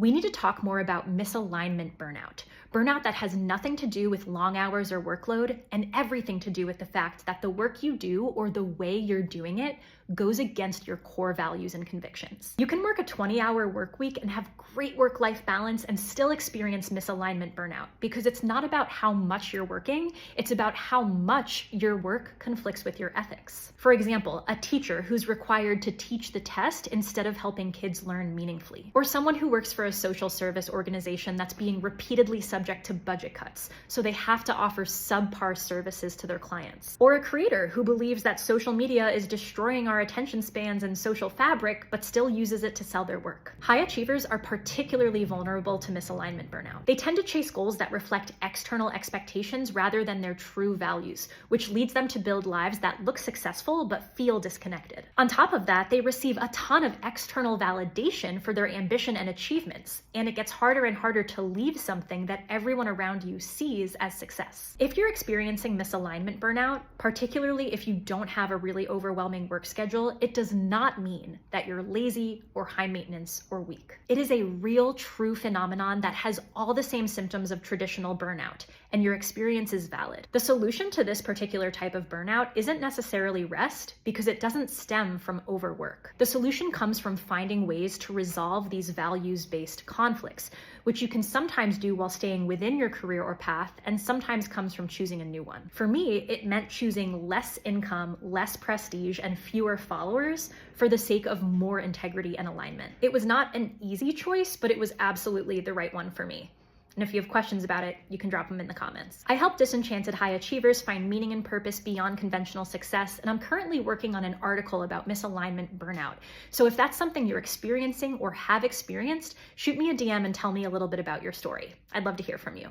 We need to talk more about misalignment burnout. Burnout that has nothing to do with long hours or workload and everything to do with the fact that the work you do or the way you're doing it goes against your core values and convictions. You can work a 20-hour work week and have great work-life balance and still experience misalignment burnout because it's not about how much you're working, it's about how much your work conflicts with your ethics. For example, a teacher who's required to teach the test instead of helping kids learn meaningfully. Or someone who works for a social service organization that's being repeatedly subject to budget cuts, so they have to offer subpar services to their clients. Or a creator who believes that social media is destroying our attention spans and social fabric, but still uses it to sell their work. High achievers are particularly vulnerable to misalignment burnout. They tend to chase goals that reflect external expectations rather than their true values, which leads them to build lives that look successful but feel disconnected. On top of that, they receive a ton of external validation for their ambition and achievements, and it gets harder and harder to leave something that everyone around you sees as success. If you're experiencing misalignment burnout, particularly if you don't have a really overwhelming work schedule, it does not mean that you're lazy or high maintenance or weak. It is a real, true phenomenon that has all the same symptoms of traditional burnout, and your experience is valid. The solution to this particular type of burnout isn't necessarily rest because it doesn't stem from overwork. The solution comes from finding ways to resolve these values-based conflicts, which you can sometimes do while staying within your career or path, and sometimes comes from choosing a new one. For me, it meant choosing less income, less prestige, and fewer followers for the sake of more integrity and alignment. It was not an easy choice, but it was absolutely the right one for me. And if you have questions about it, you can drop them in the comments. I help disenchanted high achievers find meaning and purpose beyond conventional success, and I'm currently working on an article about misalignment burnout. So if that's something you're experiencing or have experienced, shoot me a DM and tell me a little bit about your story. I'd love to hear from you.